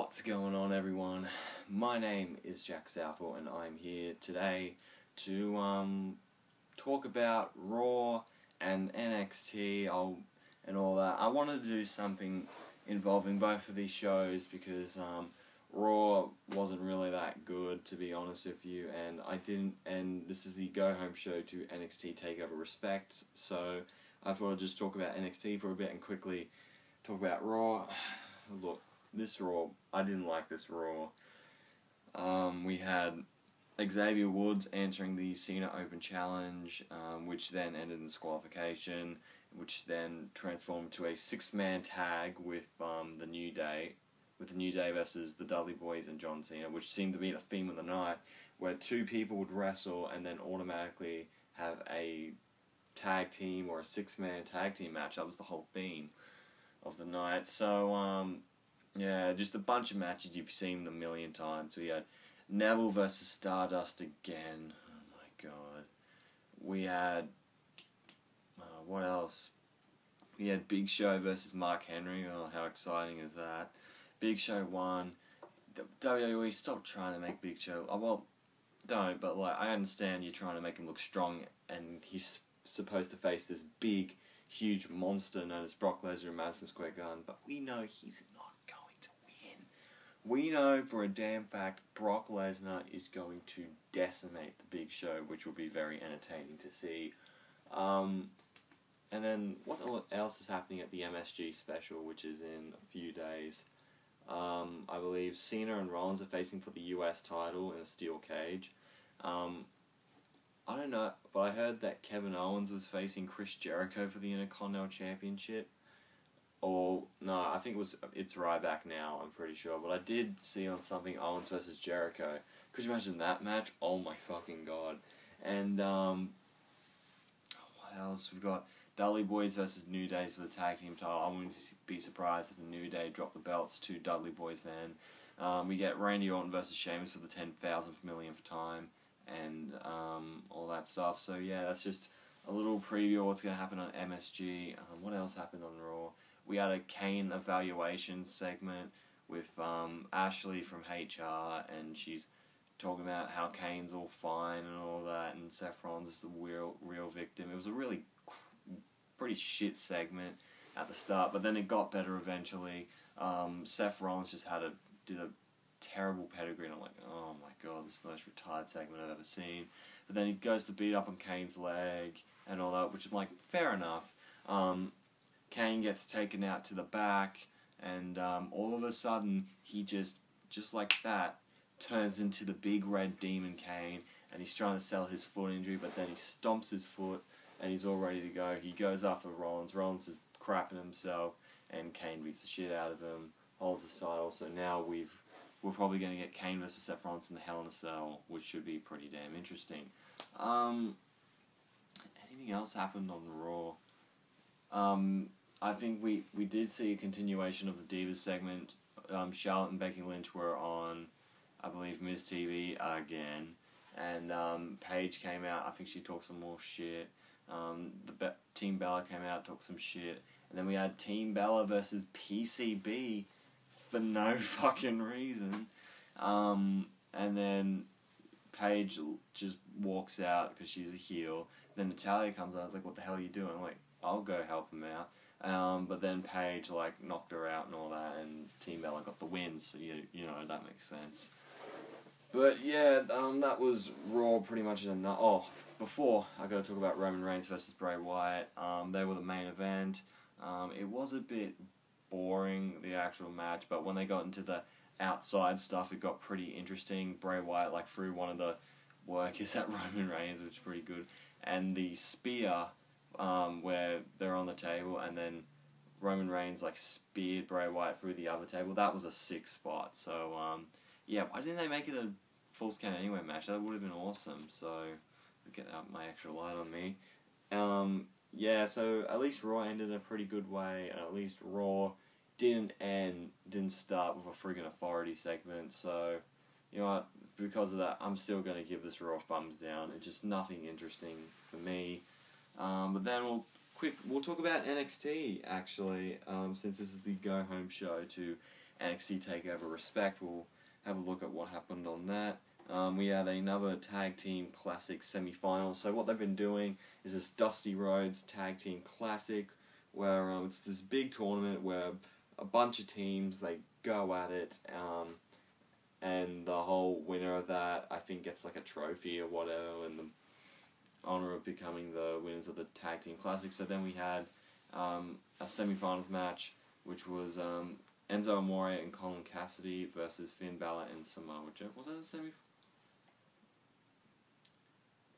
What's going on, everyone? My name is Jack Southall and I'm here today to talk about Raw and NXT and all that. I wanted to do something involving both of these shows because Raw wasn't really that good, to be honest with you, and this is the go-home show to NXT Takeover Respect, so I thought I'd just talk about NXT for a bit and quickly talk about Raw. Look, this Raw, I didn't like this Raw. We had Xavier Woods answering the Cena Open Challenge, which then ended in disqualification, which then transformed to a six-man tag with the New Day versus the Dudley Boys and John Cena, which seemed to be the theme of the night, where two people would wrestle and then automatically have a tag team or a six-man tag team match. That was the whole theme of the night. So, yeah, just a bunch of matches you've seen a million times. We had Neville versus Stardust again. Oh my god. We had, what else? We had Big Show versus Mark Henry. Oh, how exciting is that? Big Show won. WWE, stop trying to make Big Show. Oh, well, don't, but like, I understand you're trying to make him look strong, and he's supposed to face this big, huge monster known as Brock Lesnar in Madison Square Garden, but we know he's not going to win. We know for a damn fact Brock Lesnar is going to decimate the Big Show, which will be very entertaining to see. And then what else is happening at the MSG special, which is in a few days? I believe Cena and Rollins are facing for the US title in a steel cage. I don't know, but I heard that Kevin Owens was facing Chris Jericho for the Intercontinental Championship. Or, no, I think it's Ryback now, I'm pretty sure. But I did see on something Owens versus Jericho. Could you imagine that match? Oh my fucking god. And, what else? We've got Dudley Boys versus New Day for the tag team title. I wouldn't be surprised if the New Day dropped the belts to Dudley Boys then. We get Randy Orton versus Sheamus for the 10,000th millionth time, and all that stuff. So yeah, that's just a little preview of what's going to happen on MSG. What else happened on Raw? We had a Kane evaluation segment with Ashley from HR, and she's talking about how Kane's all fine and all that, and Seth Rollins is the real victim. It was a really pretty shit segment at the start, but then it got better eventually. Seth Rollins just did a terrible pedigree, and I'm like, oh my god, this is the most retired segment I've ever seen. But then he goes to beat up on Kane's leg and all that, which is like, fair enough. Kane gets taken out to the back, and all of a sudden, he just like that, turns into the big red demon Kane, and he's trying to sell his foot injury, but then he stomps his foot, and he's all ready to go. He goes after Rollins. Rollins is crapping himself, and Kane beats the shit out of him, holds the title. So now we're probably going to get Kane versus Seth Rollins in the Hell in a Cell, which should be pretty damn interesting. Anything else happened on Raw? I think we did see a continuation of the Divas segment. Charlotte and Becky Lynch were on, I believe, Miz TV again, and Paige came out. I think she talked some more shit. Team Bella came out, talked some shit, and then we had Team Bella versus PCB for no fucking reason. And then Paige just walks out because she's a heel. Then Natalya comes out. I was like, what the hell are you doing? I'm like, I'll go help him out. But then Paige knocked her out and all that, and Team Bella got the win, so you know, that makes sense. But yeah, that was Raw pretty much in a nut. Oh, before I got to talk about Roman Reigns versus Bray Wyatt. They were the main event. It was a bit boring, the actual match, but when they got into the outside stuff, it got pretty interesting. Bray Wyatt threw one of the workers at Roman Reigns, which is pretty good, and the spear where they're on the table, and then Roman Reigns speared Bray Wyatt through the other table. That was a sick spot. So yeah, why didn't they make it a Falls Count Anywhere match? That would have been awesome. So get out my extra light on me. Yeah, so at least Raw ended in a pretty good way, and at least Raw didn't start with a friggin' authority segment. So, you know what, because of that, I'm still going to give this Raw thumbs down. It's just nothing interesting for me. But then we'll talk about NXT, actually, since this is the go-home show to NXT Takeover Respect. We'll have a look at what happened on that. We had another Tag Team Classic semi-final. So what they've been doing is this Dusty Rhodes Tag Team Classic, where it's this big tournament where a bunch of teams, they go at it, and the whole winner of that, I think, gets like a trophy or whatever, and the honor of becoming the winners of the Tag Team Classic. So then we had a semi-finals match, which was Enzo Amore and Colin Cassidy versus Finn Balor and Samoa Joe. Was that a semi?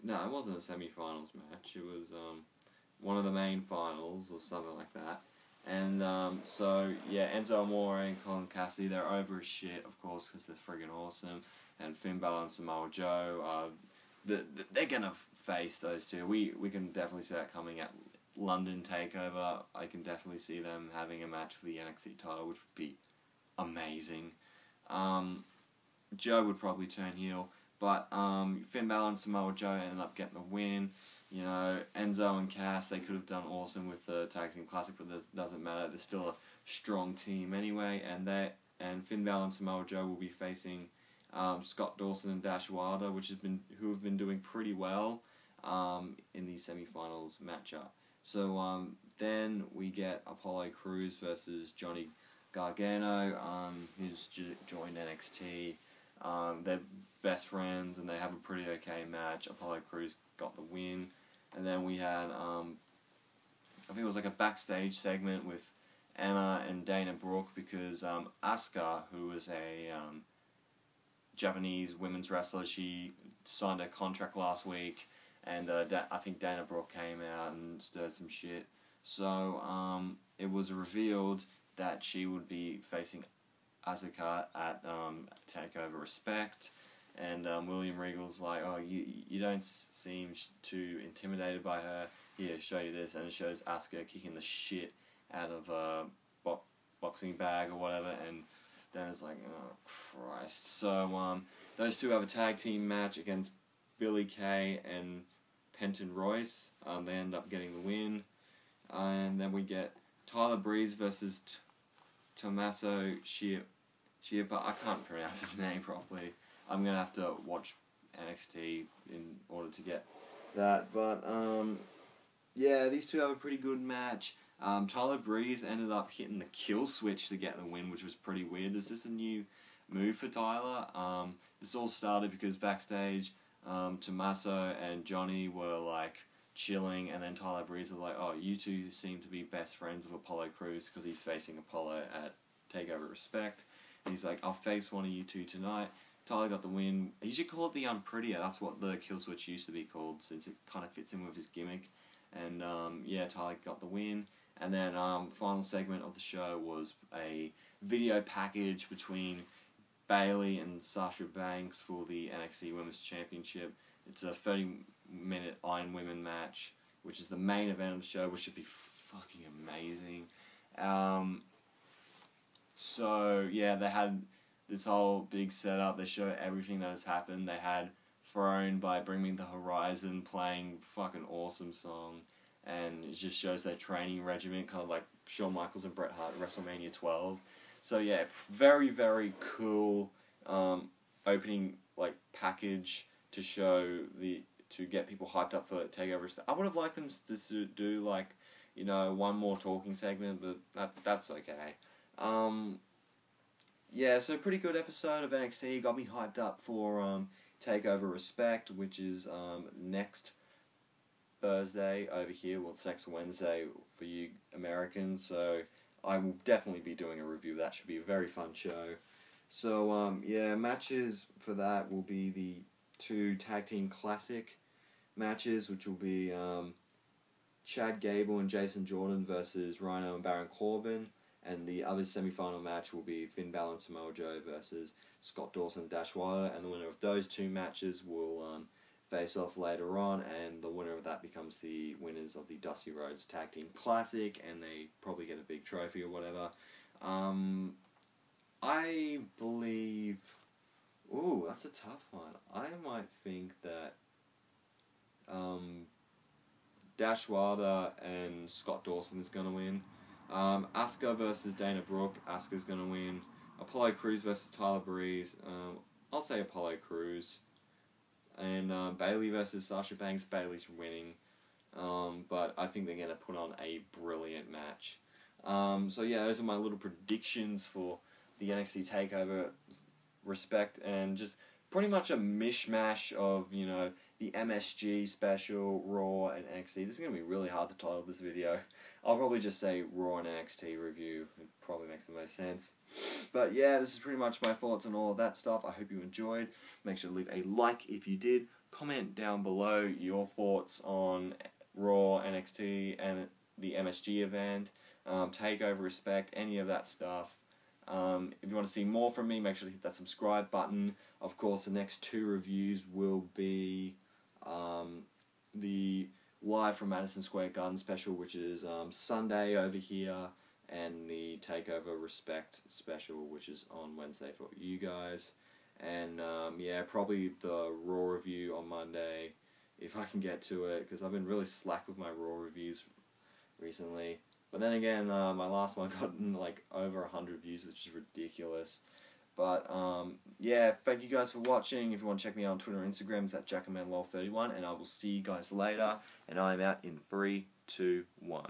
No, it wasn't a semi-finals match. It was one of the main finals or something like that. And so yeah, Enzo Amore and Colin Cassidy, they're over as shit, of course, because they're friggin' awesome. And Finn Balor and Samoa Joe, they're gonna face those two. We can definitely see that coming at London Takeover. I can definitely see them having a match for the NXT title, which would be amazing. Joe would probably turn heel, but Finn Balor and Samoa Joe ended up getting the win. You know, Enzo and Cass, they could have done awesome with the Tag Team Classic, but it doesn't matter. They're still a strong team anyway, and Finn Balor and Samoa Joe will be facing Scott Dawson and Dash Wilder, who have been doing pretty well in the semi-finals matchup. So then we get Apollo Crews versus Johnny Gargano, who's joined NXT. They're best friends and they have a pretty okay match. Apollo Crews got the win. And then we had, I think it was like a backstage segment with Anna and Dana Brooke, because Asuka, who was a Japanese women's wrestler, she signed a contract last week, and I think Dana Brooke came out and stirred some shit. So it was revealed that she would be facing Asuka at Takeover Respect, and William Regal's like, oh, you don't seem too intimidated by her. Here, show you this, and it shows Asuka kicking the shit out of a boxing bag or whatever, and Dana's like, oh Christ. So those two have a tag team match against Billy Kay and Penton Royce. They end up getting the win, and then we get Tyler Breeze versus Tommaso Ciampa. I can't pronounce his name properly. I'm gonna have to watch NXT in order to get that. But yeah, these two have a pretty good match. Tyler Breeze ended up hitting the kill switch to get the win, which was pretty weird. Is this a new move for Tyler? This all started because backstage, Tommaso and Johnny were like chilling, and then Tyler Breeze was like, oh, you two seem to be best friends of Apollo Crews, because he's facing Apollo at Takeover Respect. And he's like, I'll face one of you two tonight. Tyler got the win. He should call it the Unprettier. That's what the kill switch used to be called, since it kind of fits in with his gimmick. And yeah, Tyler got the win. And then final segment of the show was a video package between Bayley and Sasha Banks for the NXT Women's Championship. It's a 30-minute Iron Women match, which is the main event of the show, which should be fucking amazing. So yeah, they had this whole big setup. They showed everything that has happened. They had Throne by Bring Me the Horizon playing fucking awesome song, and it just shows their training regimen, kind of like Shawn Michaels and Bret Hart at WrestleMania 12. So yeah, very, very cool opening like package to to get people hyped up for Takeover. I would have liked them to do like, you know, one more talking segment, but that's okay. Yeah, so pretty good episode of NXT. Got me hyped up for Takeover Respect, which is next Thursday over here. Well, it's next Wednesday for you Americans, so I will definitely be doing a review. That should be a very fun show. So, yeah, matches for that will be the 2 Tag Team Classic matches, which will be Chad Gable and Jason Jordan versus Rhino and Baron Corbin. And the other semi-final match will be Finn Balor and Samoa Joe versus Scott Dawson and Dash Wilder. And the winner of those 2 matches will face off later on. And the winner of that becomes the winners of the Dusty Rhodes Tag Team Classic. And they probably get a big trophy or whatever. I believe... Ooh, that's a tough one. I might think that Dash Wilder and Scott Dawson is going to win. Asuka versus Dana Brooke. Asuka's going to win. Apollo Crews versus Tyler Breeze. I'll say Apollo Crews. And Bayley versus Sasha Banks. Bayley's winning. But I think they're going to put on a brilliant match. So yeah, those are my little predictions for the NXT Takeover respect, and just pretty much a mishmash of, you know, the MSG special, Raw, and NXT. This is going to be really hard to title this video. I'll probably just say Raw and NXT review. It probably makes the most sense. But yeah, this is pretty much my thoughts on all of that stuff. I hope you enjoyed. Make sure to leave a like if you did. Comment down below your thoughts on Raw, NXT, and the MSG event, Takeover respect, any of that stuff. If you want to see more from me, make sure to hit that subscribe button. Of course, the next 2 reviews will be the Live from Madison Square Garden special, which is Sunday over here, and the Takeover Respect special, which is on Wednesday for you guys. And yeah, probably the Raw review on Monday, if I can get to it, because I've been really slack with my Raw reviews recently. But then again, my last one got like over 100 views, which is ridiculous. But yeah, thank you guys for watching. If you want to check me out on Twitter and Instagram, it's at JackamanLaw31, and I will see you guys later. And I am out in 3, 2, 1.